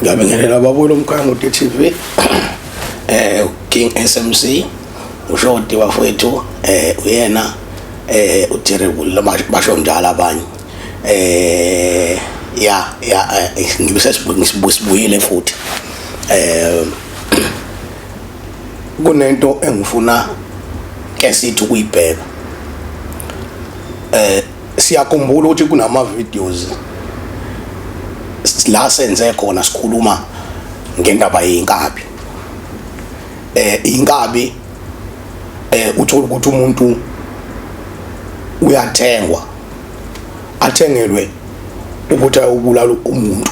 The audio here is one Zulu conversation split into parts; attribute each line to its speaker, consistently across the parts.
Speaker 1: Ngiyabingelela babona umkhango TV King SMC ushoti wafethu uyena uTerrible basho njalo abanye ngibusesibuyile futhi kunento engifuna ke sithi ukuyibheka siyakhumbula ukuthi kunama videos la senze khona sikhuluma ngendaba yeinkabi inkabi uthola ukuthi umuntu uyathengwa athengelwe ukuthi ayobulala umuntu.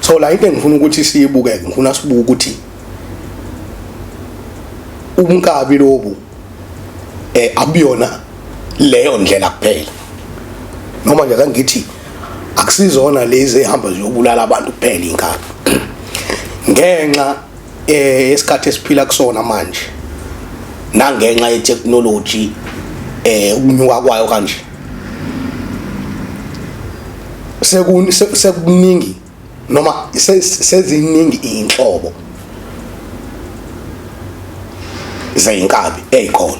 Speaker 1: So la into engifuna ukuthi siyibuke ngifuna sibuke ukuthi umkabi lobu abiyona leyo ndlela kuphela noma nje kangithi akusizona lezi ehamba ziyobulala abantu kuphela inkabi ngenxa esikhathi esiphila kusona manje nangenxa ye-technology ukunyuka kwayo kanje sekuningi noma seziningi inhlobo zeinkabi ezikhona.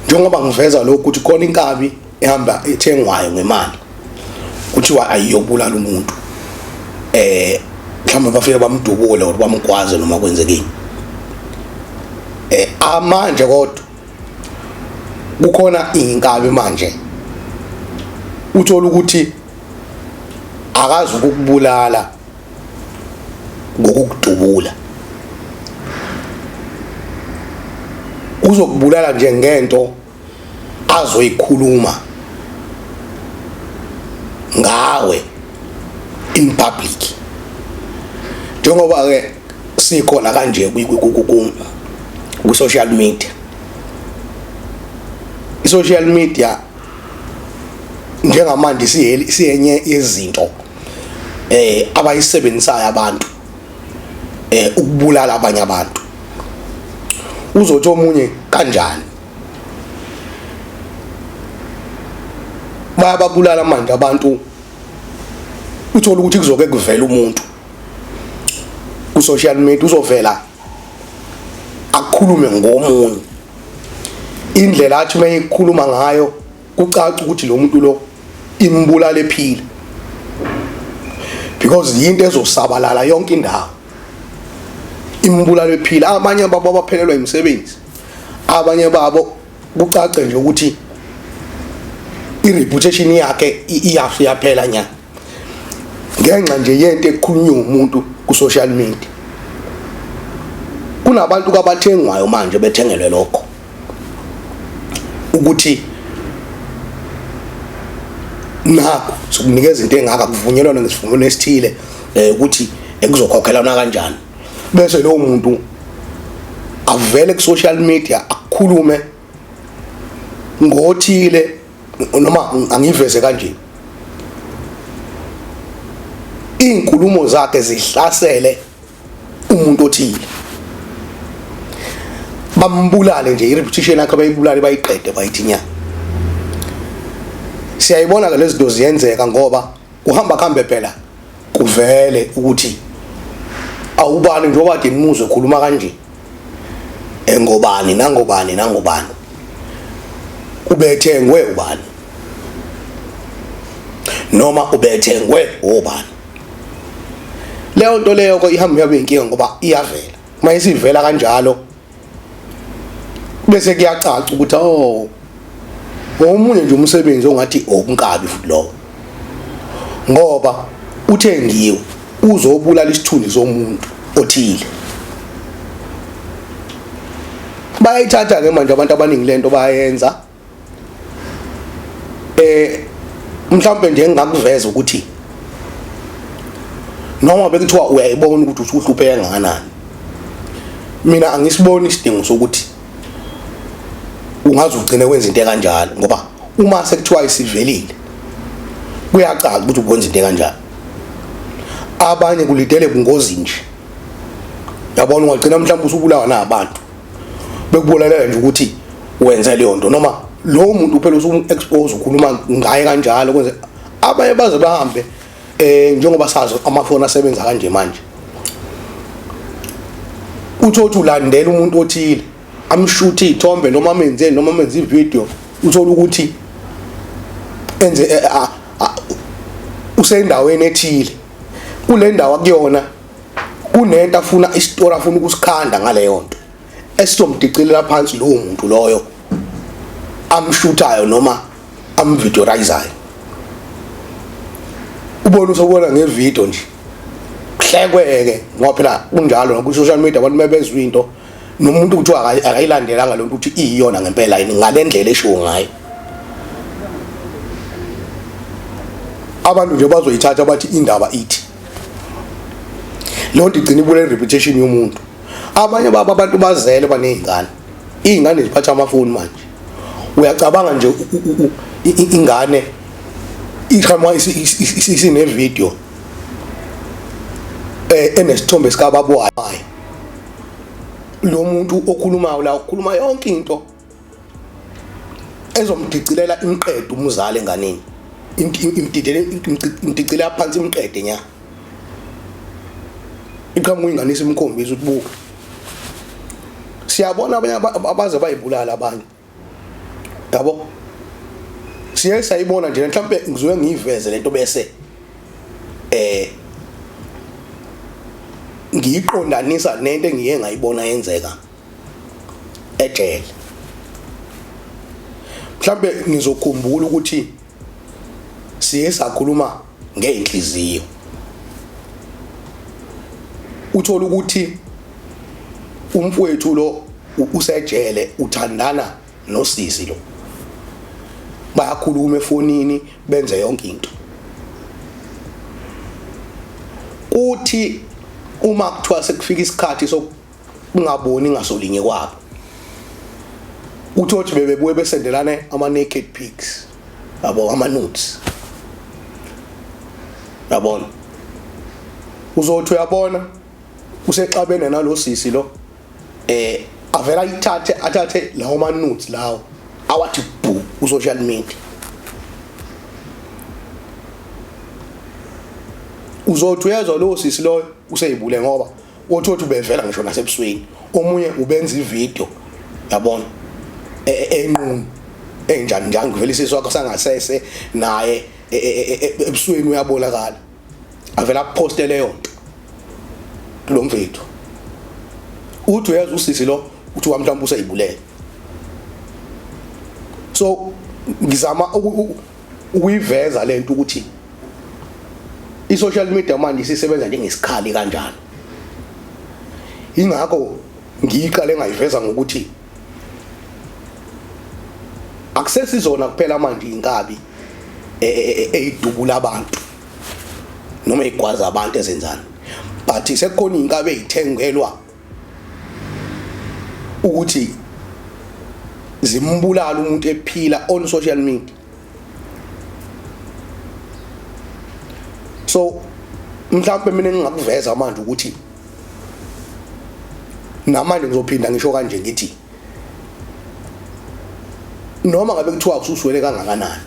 Speaker 1: Njengoba ngiveza lokho ukuthi khona inkabi ehamba ethengwayo ngemali kuthiwa ayiyobulala umuntu mhlawumbe bafike bamdubule or bamgwaze noma kwenzekeni manje kodwa kukhona inkabi manje uthola ukuthi akazi ukukubulala ngokukudubula, uzokubulala nje ngento azoyikhuluma ngawe in public. Njengoba ke sikhona kanje ku social media, i-social media njengamanje siyenye izinto abayisebenzisayo abantu ukubulala abanye abantu. Uzothi omunye kanjani bayababulala manje abantu, uthola ukuthi kuzoke kuvela umuntu ku social media uzovela akukhulume ngomunye indlela athi mayikhuluma ngayo kucaca ukuthi lo muntu lo imbulala ephila, because yinto ezosabalala yonke indawo imbulala ephila. Abanye babo baphelelwa imisebenzi, abanye babo kucaca nje ukuthi i-reputation yakhe iyaphela nya ngenxa nje yento ekhulunywa umuntu ku social media. Kunabantu abathengwayo manje bethengelwe lokho ukuthi nakho sokunikeza into engaka kuvunyelwana ngesivumelwano esithile ukuthi ekuzokhokhelana kanjani, bese lo muntu avele ku social media akukhulume ngothile noma angiveze kanje inkulumo zakhe zihlasele umuntu othile, bambulale nje i-reputation yakhe bayibulale bayiqede bayithinya. Siyayibona ke lezi zinto ziyenzeka ngoba uhamba khambe phela kuvele ukuthi awubani nje obade nimuzwe ekhuluma kanje ngobani nangobani nangobani ubethengwe ubani noma ubethengwe obani. Leyo nto leyo ko ihamba yabe inkinga ngoba iyavela mayisivela kanjalo bese kuyacaca ukuthi omunye nje umsebenzi ongathi okunkabi futhi lo, ngoba uthengiwe uzobulala isithunzi somuntu othile. Bayayithatha ke manje abantu abaningi lento bayenza mhlawumbe nje engakuveza ukuthi noma bekuthiwa uyayibona ukuthi uhlupheka kangakanani, mina angisiboni isidingo sokuthi ungaze ugcine wenza into kanjalo, ngoba uma sekuthiwa isivelile kuyacaca ukuthi ukwenza into kanjalo. Abanye kulidele bungozi nje, yabona ungagcina mhlawumbe usubulawa nabantu bekubulalela nje ukuthi wenza leyo nto, noma lo muntu phela usumu-expose ukhuluma ngaye kanjalo kwenze abanye baze bahambe njengoba sazi amafoni asebenza kanje manje, uthothi ulandela umuntu othile amshuthe izithombe noma amenze ivideo, uthola ukuthi enze usendaweni ethile, kule ndawo akuyona kunento afuna isitori afuna ukusikhanda ngaleyo nto esizomdicelela phansi lowo muntu loyo amshuthayo noma amvideorayizayo. Ubona usubona ngevideo nje kuhlekweke ngoba phela kunjalo ngoba social media abantu mebezwa into nomuntu kuthiwa akayilandelanga lo nto uthi iyona ngempela yini ngalendlela eshiwo ngayo, abantu nje bazoyithatha bathi indaba ithi lonto igcina ibule reputation yomuntu. Abanye baba abantu bazele banezingane, izingane ziphatha amafoni manje, uyacabanga nje ingane ikhama isine video enesithombe sikababa wayo, lo muntu okhulumayo la ukhuluma yonke into ezomdicilela imqede umzali enganeni, imdicilela phansi imqede nya iqhamuka ingane isimkhombisa ukuthi buka. Siyabona abanye abaze bayibulala abanye, yabo siye sayibona nje mhlawumbe ngizoke ngiyiveze lento bese ngiyiqondanisa nento engiye ngayibona yenzeka ejele. Mhlawumbe ngizokhumbula ukuthi siye sakhuluma ngeenhliziyo, uthola ukuthi umfowethu lo usejele uthandana nosisi lo, bayakhuluma efonini benze yonke into. Uthi uma kuthiwa sekufika isikhathi sokungaboni ngasolinye kwabo, uthothi bebebuye besendelane ama naked pics, yabo ama nudes, yabona. Uzothi uyabona usexabene nalo sisi lo avela athathe lawo ma nudes lawo awathi bhu ku social media. Uzothi uyezwa lo sisi lo useyibule ngoba othothi ubevela ngisho nasebusweni, omunye ubenza ivideo, yabona, enqunu enjani njani kuvelisiswa wakho sangasese naye ebusweni uyabonakala, avela poste leyo nto lo mfethu. Uthi uyezwa usisi lo uthi mhlawumbe useyibulele. So ngizama ukuyiveza lento ukuthi i-social media manje isisebenza njengesikhali kanjani. Ingakho ngiyiqale ngayiveza ngokuthi akusesizona kuphela manje inkabi eyidubula abantu noma igwaza abantu ezenzana, but sekukhona inkabi ezithengelwa ukuthi zimbulala umuntu ephila on social media. So mhlawumbe mina ngingakuveza manje ukuthi namanje ngizophinda ngisho kanje ngithi noma ngabe kuthiwa ususwele kangakanani,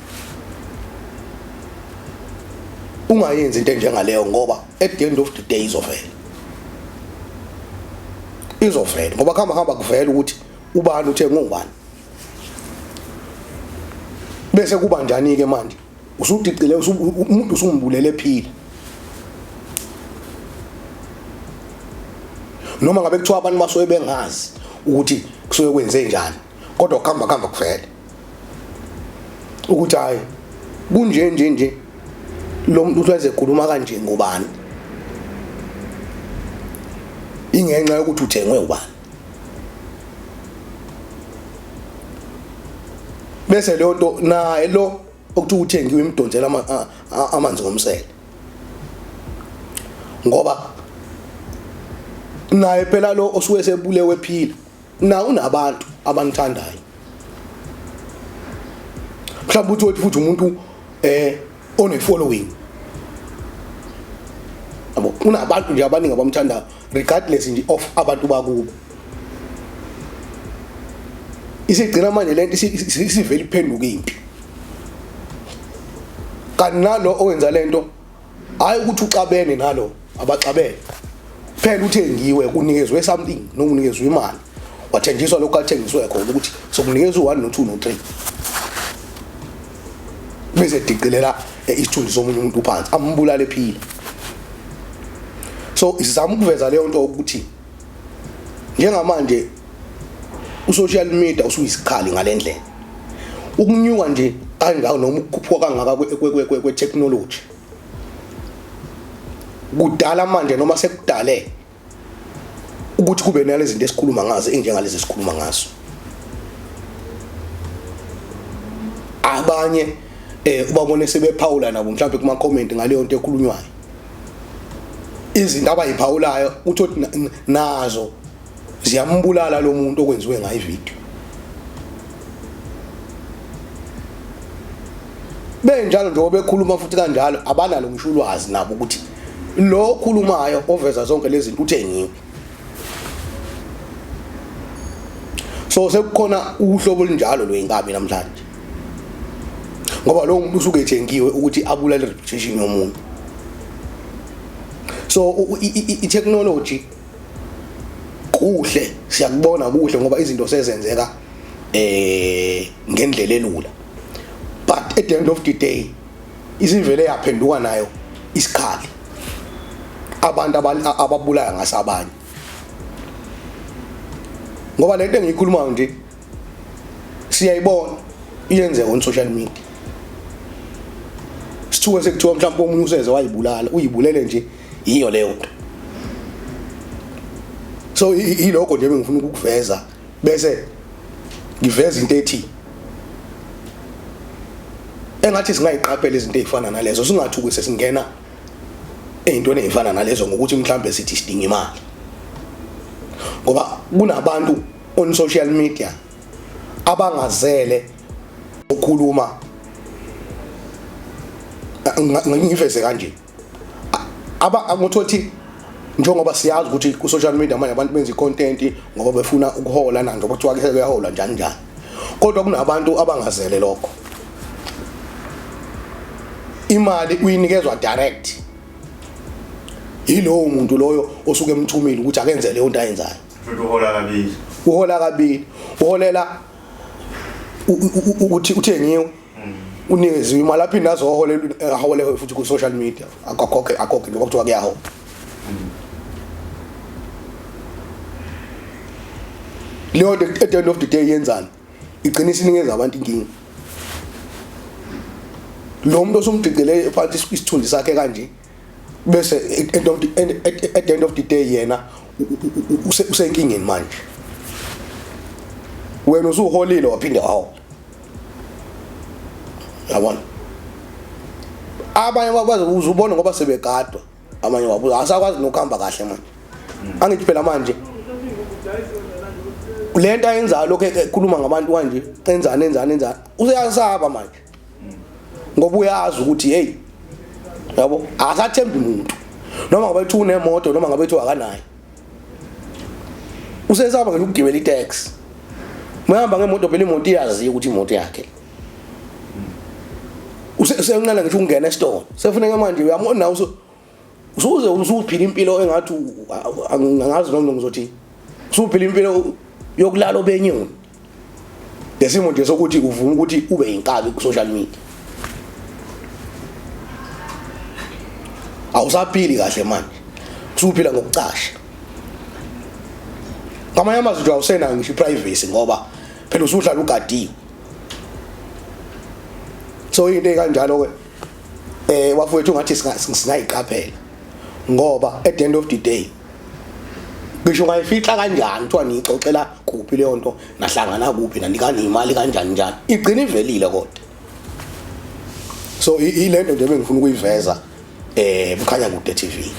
Speaker 1: ungayenzi into enjengaleyo ngoba at the end of the day izofela ngoba hamba kuvela ukuthi ubani uthe ngubani, bese kuba njani ke manje usudicile umuntu usumbulele ephila. Noma ngabe kuthiwa abantu basoye bengazi ukuthi kusoye kwenze njani, kodwa kuhamba kuvela ukuthi hayi kunje lo muntu uthweze khuluma kanje ngobani, ingenxa yokuthi uthengwe ubani. Bese leyo nto naye lo okuthi uthengiwe imidonsela amanzi ngomsele, ngoba naye phela lo osuke sebulewe phila na unabantu abanithandayo. Mhlawumbe uthi futhi umuntu one following, yabo, unabantu nje abaningi abamthandayo regardless nje of abantu bakubo. Isigcina manje lento isivela iphenduka impi. Kanti nalo owenza lento hayi ukuthi uxabene nalo abaxabene phela uthengiwe kunikezwe something noma unikezwe imali wathenjiswa lokho athengiswe khona ukuthi sokunikezwe u1 no2 no3 bese diqilela isithunzi somunye umuntu phansi ambulale phila. So isizama ukuveza leyo nto ukuthi njengamanje usocial media usuyisikhali ngalendlela ukunyuka nje kanjalo noma ukukhuphuka kangaka kwe-technology kudala manje noma sekudale ukuthi kube nalezi zinto esikhuluma ngazo enjengalezi esikhuluma ngazo. Abanye ubabone sebephawula nabo mhlawumbe kuma comment ngaleyo nto ekhulunywayo izinto abayiphawulayo uthi nazo ziyambulala lo muntu okwenziwe ngayo ivideo. Benjalo njengoba bekhuluma futhi kanjalo abanalo ngisho ulwazi nabo ukuthi lo okhulumayo oveza zonke lezi zinto uthengiwe. So sekukhona uhlobo olunjalo lweinkabi namhlanje ngoba lo muntu usuke ethengiwe ukuthi abulale reputation yomuntu. So i-technology kuhle siyakubona kuhle ngoba izinto sezenzeka ngendlela elula, but at the end of the day isivele yaphenduka nayo isikhali abantu ababulaya ngasabanye. Ngoba lento engiyikhuluma nje siyayibona iyenzeka on social media. Sithuke sekuthiwa mhlawumbe omunye useze wayibulala uyibulele nje yiyo leyo nto. So ilokho nje bengifuna ukuveza bese ngiveza into ethi engathi singayiqaphela izinto ezifana nalezo singathuki sesingena ezintweni ezifana nalezo ngokuthi mhlawumbe sithi sidinga imali. Ngoba kunabantu on social media abangazele ukukhuluma ngiveze kanje ngothothi njengoba siyazi ukuthi ku social media manje abantu benza icontent ngoba befuna ukuhola nanje kuthiwa ke sebeyahola njani njani, kodwa kunabantu abangazele lokho. Imali uyinikezwa direct yilowo muntu loyo osuke emthumile ukuthi akenze leyo nto ayenzayo.
Speaker 2: Futhi
Speaker 1: uhola kabili uholela ukuthi uthengiwe unikezwe imali lapho inazo ahole futhi ku social media akakhokhe ngoba kuthiwa kuyahola. Leyo at the end of the day yenzani igcina isinikeza abantu inkinga. Lo muntu osumdigcele phansi isithunzi sakhe kanje bese at the end of the day yena usenkingeni manje. Wena usuholile waphinde wahola. Yabona abanye babaze uzubona ngoba sebegadwa abanye wabuza asakwazi nokuhamba kahle manje. Angithi phela manje lento ayenzayo lokho ekhuluma ngabantu kanje enzani useyasaba manje ngoba uyazi ukuthi hey yabo akathembi umuntu noma ngabe ethu unemoto noma ngabe ethu akanayo usesaba nje ukugibela itaxi mahamba ngemoto phela imoto iyazi ukuthi imoto yakhe usenqala ngisho ukungena e-store sefuneka manje uyamona usuze usuphila impilo engathi angazi noma ngizothi usuphila impilo yokulala obenyoni lesimo nje sokuthi uvuma ukuthi ube inkabi ku social media. Awusaphili kahle manje usuphila ngokucasha ngamanye amazwi awusena ngisho privacy ngoba phela usuhlala ugadiwe. So into ekanjalo ke wafowethu ngathi singayiqaphela ngoba at the end of the day ngisho ngayifihla kanjani kuthiwa nixoxela kuphi leyo nto nahlangana kuphi nanikana imali kanjani njani igcina ivelile kodwa. So ilento nje bengifuna ukuyiveza bukhanya kude TV.